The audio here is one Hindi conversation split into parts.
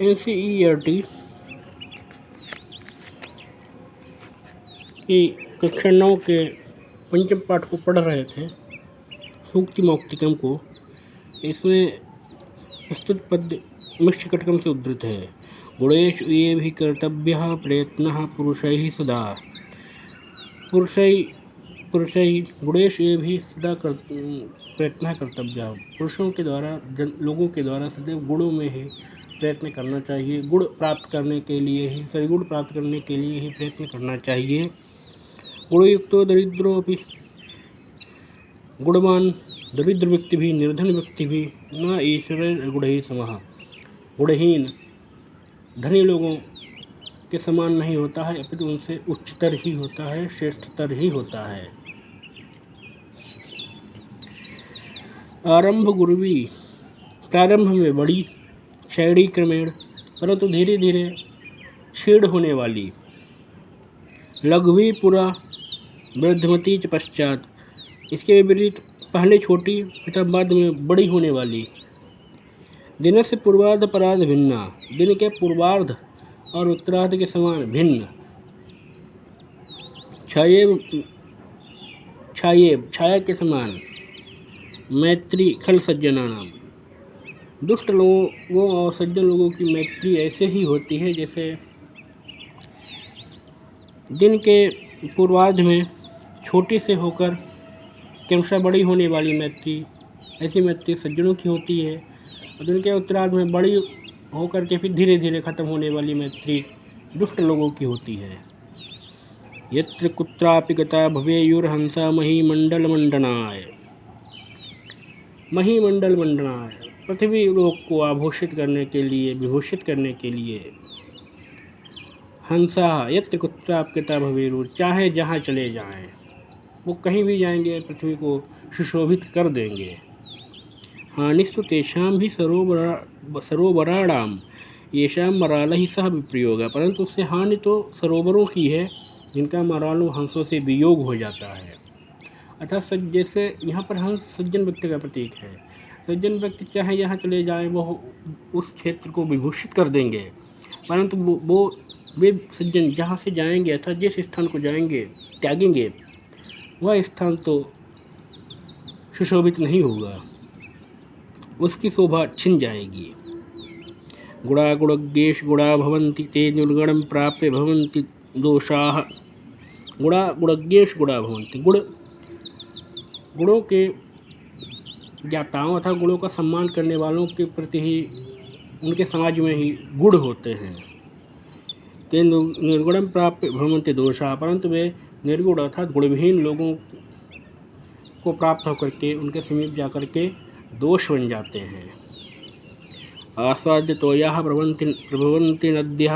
NCERT की कक्षा 9 के पंचम पाठ को पढ़ रहे थे, सूक्ति मौक्तिकम को। इसमें प्रस्तुत पद्य मिश्रकटकम से उद्धृत है। गुणेषु ये भी कर्तव्यः प्रयत्नः पुरुषैः सदा। पुरुषैः गुणेषु ये भी सदा प्रयत्न कर्तव्य। पुरुषों के द्वारा लोगों के द्वारा सदैव गुणों में ही प्रयत्न करना चाहिए। गुण प्राप्त करने के लिए ही, सद्गुण प्राप्त करने के लिए ही प्रयत्न करना चाहिए। गुणयुक्तो दरिद्रोपि, गुणवान दरिद्र व्यक्ति भी, निर्धन व्यक्ति भी न ईश्वर गुणैः समः। गुणहीन धनी लोगों के समान नहीं होता है, अपितु उनसे उच्चतर ही होता है, श्रेष्ठतर ही होता है। आरंभ गुरुवी, प्रारंभ में बड़ी, क्षैणी क्रमेण, परंतु धीरे धीरे क्षीण होने वाली। लघुवी पुरा वृद्धमती च पश्चात, इसके विपरीत पहले छोटी तथा बाद में बड़ी होने वाली। दिन से पूर्वार्ध परार्ध भिन्ना, दिन के पूर्वार्ध और उत्तरार्ध के समान भिन्न। छाया के समान। मैत्री खल सज्जनानाम, दुष्ट लोगों और सज्जन लोगों की मैत्री ऐसे ही होती है जैसे दिन के पूर्वार्ध में छोटी से होकर क्रमशः बड़ी होने वाली मैत्री, ऐसी मैत्री सज्जनों की होती है। और दिन के उत्तरार्ध में बड़ी होकर के फिर धीरे धीरे खत्म होने वाली मैत्री दुष्ट लोगों की होती है। यत्र कुत्रापि गता भवेयुर्हंसा महीमंडल मंडनाय। महीमंडल मंडनाय, पृथ्वी लोक को आभूषित करने के लिए, विभूषित करने के लिए। हंसा यत्र कुत्रापि गता भवेयुर, चाहे जहाँ चले जाएं, वो कहीं भी जाएंगे पृथ्वी को सुशोभित कर देंगे। हानिस्तु तेषां भी सरोवराणाम येषां मरालहि सह विप्रयोग, परंतु उससे हानि तो सरोवरों की है जिनका मरालों हंसों से वियोग हो जाता है। अर्थात जैसे यहाँ पर हंस सज्जन व्यक्ति का प्रतीक है। सज्जन व्यक्ति चाहे यहाँ चले जाएं, वो उस क्षेत्र को विभूषित कर देंगे, परंतु वे सज्जन जहाँ से जाएंगे अर्थात जिस स्थान को जाएंगे, त्यागेंगे, वह स्थान तो सुशोभित नहीं होगा, उसकी शोभा छिन जाएगी। गुणा गुणज्ञेश गुणा भवन्ति ते निर्गुणं प्राप्य भवन्ति दोषाः। गुणा गुणज्ञेश गुणा भवन्ति, गुणों के ज्ञाताओं अथवा गुणों का सम्मान करने वालों के प्रति ही उनके समाज में ही गुण होते हैं। ते निर्गुणं प्राप्य भवन्ति दोषाः, परंतु वे निर्गुण अर्थात गुणविहीन लोगों को प्राप्त होकर के उनके समीप जाकर के दोष बन जाते हैं। आस्वाद्य तोयाः प्रभवन्ति नद्यः,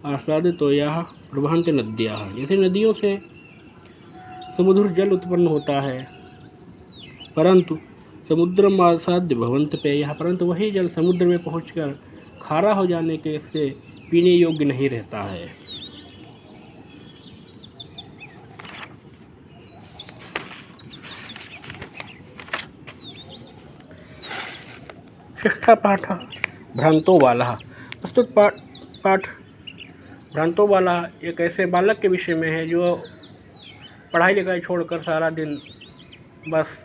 आस्वाद्य तोयाः प्रवहन्ति नद्यः, जैसे नदियों से समुद्र जल उत्पन्न होता है, परंतु समुद्रम आसाद्य भवन्ति पेयः, परंतु वही जल समुद्र में पहुंचकर खारा हो जाने के से पीने योग्य नहीं रहता है। षष्ठा पाठ भ्रांतो बालः। प्रस्तुत पाठ भ्रांतो बाला एक ऐसे बालक के विषय में है जो पढ़ाई लिखाई छोड़कर सारा दिन बस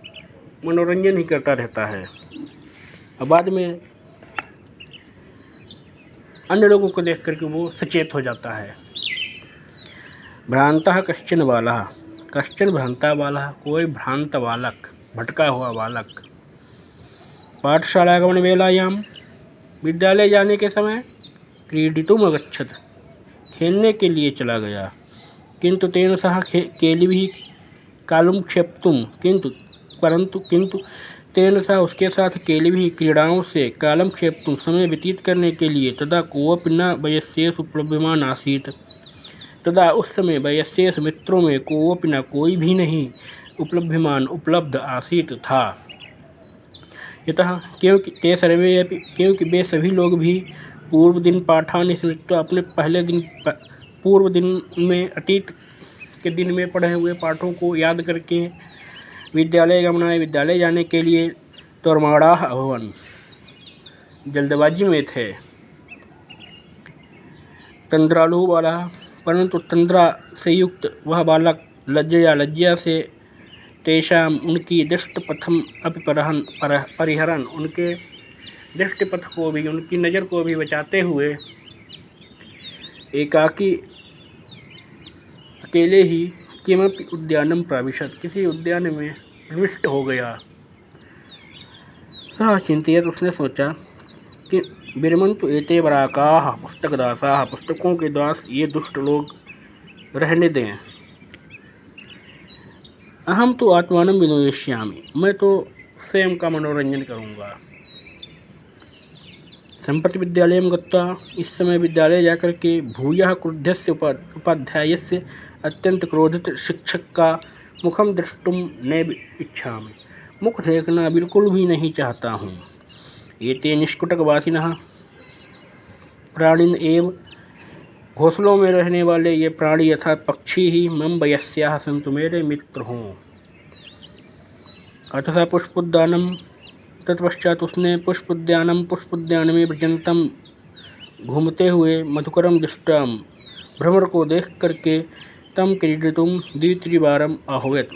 मनोरंजन ही करता रहता है और बाद में अन्य लोगों को देख करके वो सचेत हो जाता है। भ्रांतः कश्चन बालः, कश्चन भ्रांता बालः, कोई भ्रांत बालक, भटका हुआ बालक। पाठशालागमन वेलायां, विद्यालय जाने के समय, क्रीडितुम् अगच्छत्, खेलने के लिए चला गया। किंतु तेन सह केलिभिः कालं क्षेप्तुं, किंतु तेन सह उसके साथ केलिभिः क्रीड़ाओं से कालं क्षेप्तुं समय व्यतीत करने के लिए तदा कोऽपि न वयस्येषु उपलभ्यमान् आसीत्, तदा उस समय वयस्येष मित्रों में कोऽपि न कोई भी नहीं उपलब्ध आसीत था। यतः क्योंकि वे सभी लोग भी पूर्व दिन पाठानि स्मृत्वा, अपने पहले दिन पूर्व दिन में अतीत के दिन में पढ़े हुए पाठों को याद करके विद्यालय गमनाय, विद्यालय जाने के लिए तोर्माणाः अभवन्, जल्दबाजी में थे। तंद्रालु बालः, परंतु तंद्रा से युक्त वह बालक लज्जया से तेषाम उनकी दृष्टपथम अपि परिहरन, उनके दृष्टिपथ को भी, उनकी नज़र को भी बचाते हुए एकाकी अकेले ही किमपि उद्यानम प्राविशत, किसी उद्यान में प्रविष्ट हो गया। सह चिंतित, उसने सोचा कि विरमन्तु एते वराकाः पुस्तकदासाः, पुस्तकों के दास ये दुष्ट लोग रहने दें। अहम तो आत्मानं विनोदिष्यामि, मैं तो स्वयं का मनोरंजन करूँगा। सम्प्रति विद्यालयं गत्वा, इस समय विद्यालय जाकर के भूयः क्रुद्धस्य उपाध्यायस्य, अत्यंत क्रोधित शिक्षक का मुखम द्रष्टुम न इच्छामि, मुख देखना बिल्कुल भी नहीं चाहता हूँ। एते निष्कुटकवासिनः प्राणिन एव, घोंसलों में रहने वाले ये प्राणी अर्थात पक्षी ही मम वयस्याः सन्तु, मेरे मित्र हों। अथ स पुष्पोद्यानम, तत्पश्चात उसने पुष्पोद्यान में व्रजंतम, घूमते हुए, मधुकरम दृष्टम, भ्रमर को देख करके, तम क्रीडितुम द्वित्रिवारम आह्वयत,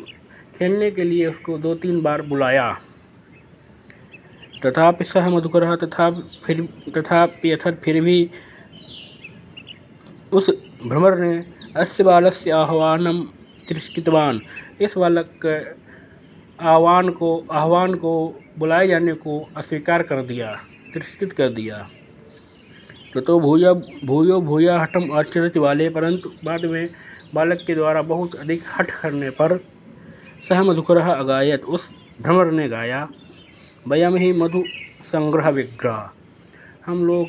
खेलने के लिए उसको 2-3 बार बुलाया। तथापि सह मधुकरः, तथापि फिर भी उस भ्रमर ने अस्य बालस्य आह्वानम तिरस्कृतवान, इस बालक के आह्वान को बुलाए जाने को अस्वीकार कर दिया, तिरस्कृत कर दिया। तो भूयो हठम आचरित वाले, परंतु बाद में बालक के द्वारा बहुत अधिक हठ करने पर सह मधुकरः अगायत, उस भ्रमर ने गाया, वयम ही मधु संग्रह विग्रह, हम लोग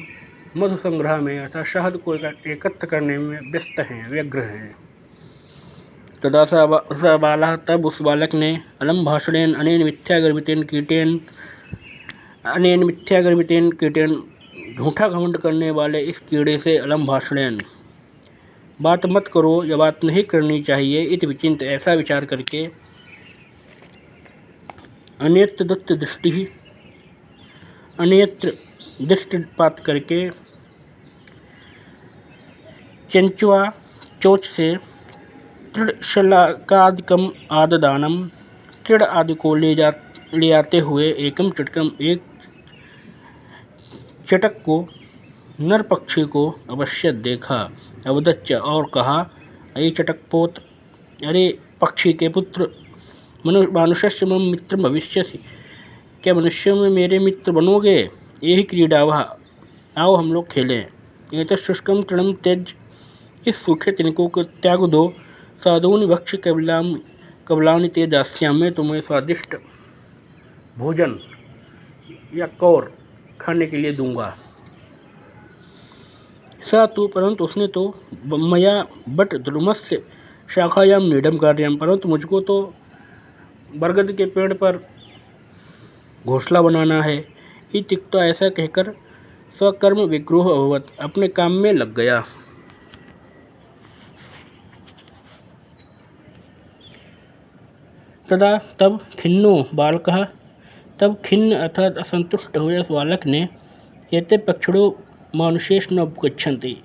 मधु संग्रह में अर्थात शहद को एकत्र करने में व्यस्त हैं, व्यग्र हैं। तदा स बालः, तब उस बालक ने अलम भाषणेन अनेन मिथ्यागर्भितेन कीटेन, झूठा घमंड करने वाले इस कीड़े से, अलम भाषणेन, बात मत करो या बात नहीं करनी चाहिए, इति विचिंत, ऐसा विचार करके, अन्यत्र दृष्टिपात करके, चंचुआ चोच से तृणशलाकादिकम आददानम, तृण आदि को ले आते हुए, एकम चटकम, एक चटक को, नर पक्षी को अवश्य देखा, अवदच्च, और कहा, अये चटकपोत, अरे पक्षी के पुत्र, मानुषस्य मम मित्र भविष्यसि, क्या मनुष्यों में मेरे मित्र बनोगे। यही क्रीडा वह, आओ हम लोग खेलें। एतत् शुष्कम तृणम त्यज, इस सूखे तिनकों को त्याग दो, साधूनि भक्ष्य कबलानि ते दास्यामि, मैं तुम्हें स्वादिष्ट भोजन या कौर खाने के लिए दूंगा। सा तो, परंतु उसने तो, मया बट द्रुमस्य शाखायाम नीडम कार्यम, परंतु मुझको तो बरगद के पेड़ पर घोंसला बनाना है। इत्युक्त्वा, ऐसा कहकर स्वकर्म विग्रह अभवत, अपने काम में लग गया। तदा तब खिन्नो बालकः, तब खिन्न अर्थात असंतुष्ट हुए उस बालक ने, एते पक्षिणो मानुषेश न उपगच्छन्ति,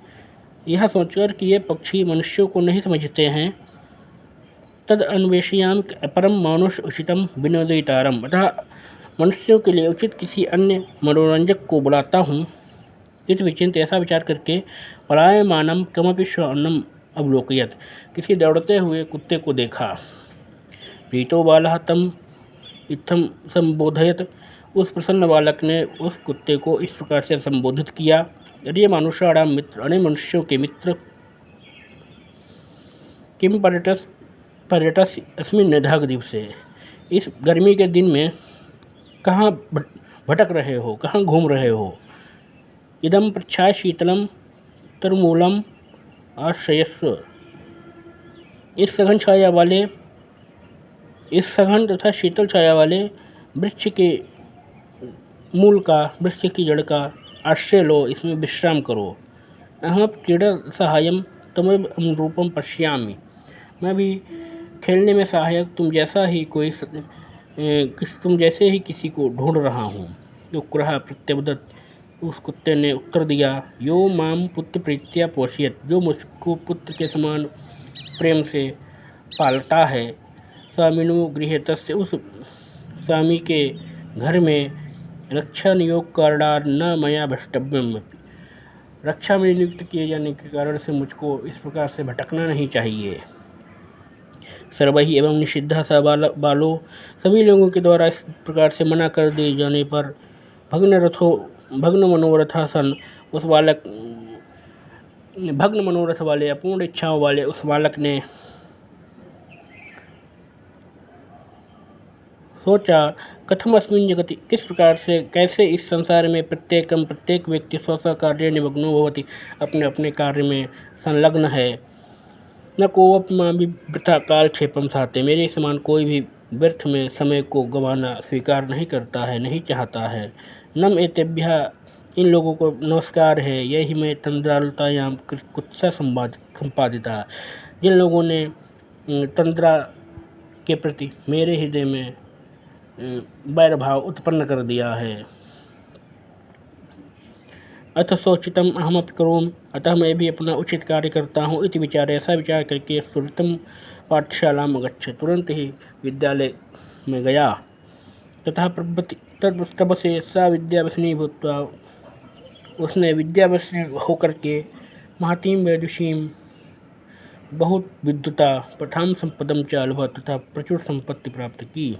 यह सोचकर कि ये पक्षी मनुष्यों को नहीं समझते हैं, तद अन्वेषयाम अपरम मानुष उचितम विनोदितारम, अतः मनुष्यों के लिए उचित किसी अन्य मनोरंजक को बुलाता हूँ। इस विचिंत, ऐसा विचार करके, पलायमानम कमपि श्वानम अवलोकयत, किसी दौड़ते हुए कुत्ते को देखा। प्रीतो बालः तम इत्थम संबोधयत, उस प्रसन्न बालक ने उस कुत्ते को इस प्रकार से संबोधित किया, अरे मानुषाणाम मित्र, अरे मनुष्यों के मित्र, किम पर्यटस अस्मिन् निधाग दिवसे, इस गर्मी के दिन में कहाँ भटक रहे हो, कहाँ घूम रहे हो। इदम प्रच्छाय शीतलम तरमूलम आश्रयस्व, इस सघन तथा शीतल छाया वाले वृक्ष के मूल का, वृक्ष की जड़ का आश्रय लो, इसमें विश्राम करो। अहम क्रीड़ा सहायम तमेव अनुरूपम पश्यामि, मैं भी खेलने में सहायक तुम जैसे ही किसी को ढूंढ रहा हूँ। उक्रुः प्रत्यवदत्, उस कुत्ते ने उत्तर दिया, यो माम पुत्र प्रीत्या पोषयत, जो मुझको पुत्र के समान प्रेम से पालता है, स्वामिनो गृहे तस्य, उस स्वामी के घर में रक्षा नियोग कारणात् न मया भ्रष्टव्यम, रक्षा में नियुक्त किए जाने के कारण से मुझको इस प्रकार से भटकना नहीं चाहिए। सर्वैः एवं निषिद्धः स बालो, सभी लोगों के द्वारा इस प्रकार से मना कर दिए जाने पर भग्न मनोरथ सन, उस बालक, भग्न मनोरथ वाले, अपूर्ण इच्छाओं वाले उस बालक ने सोचा, कथमस्मिन् जगति, किस प्रकार से, कैसे इस संसार में प्रत्येक व्यक्ति स्व कार्य निमग्नो भवति, अपने अपने कार्य में संलग्न है। न कोऽपि मां वृथा कालक्षेपम चाहते, मेरे समान कोई भी व्यर्थ में समय को गंवाना स्वीकार नहीं करता है, नहीं चाहता है। नम एतेभ्यः, इन लोगों को नमस्कार है, यही मैं तंद्रालुतायाम कुत्सा संपादिता, जिन लोगों ने तंद्रा के प्रति मेरे हृदय में वैर भाव उत्पन्न कर दिया है। अथ सोचितम अहमपि करोमि, अतः मैं भी अपना उचित कार्य करता हूँ, इति विचार, ऐसा विचार करके सुरतम पाठशालाम अगच्छत्, तुरंत ही विद्यालय में गया। तथा तब से सा विद्यावसिनी भूत्वा, उसने विद्यावसिनी होकर के महतीम वैदुषीम, बहुत विद्वता, प्रथम संपदम च अलभत, तथा प्रचुर संपत्ति प्राप्त की।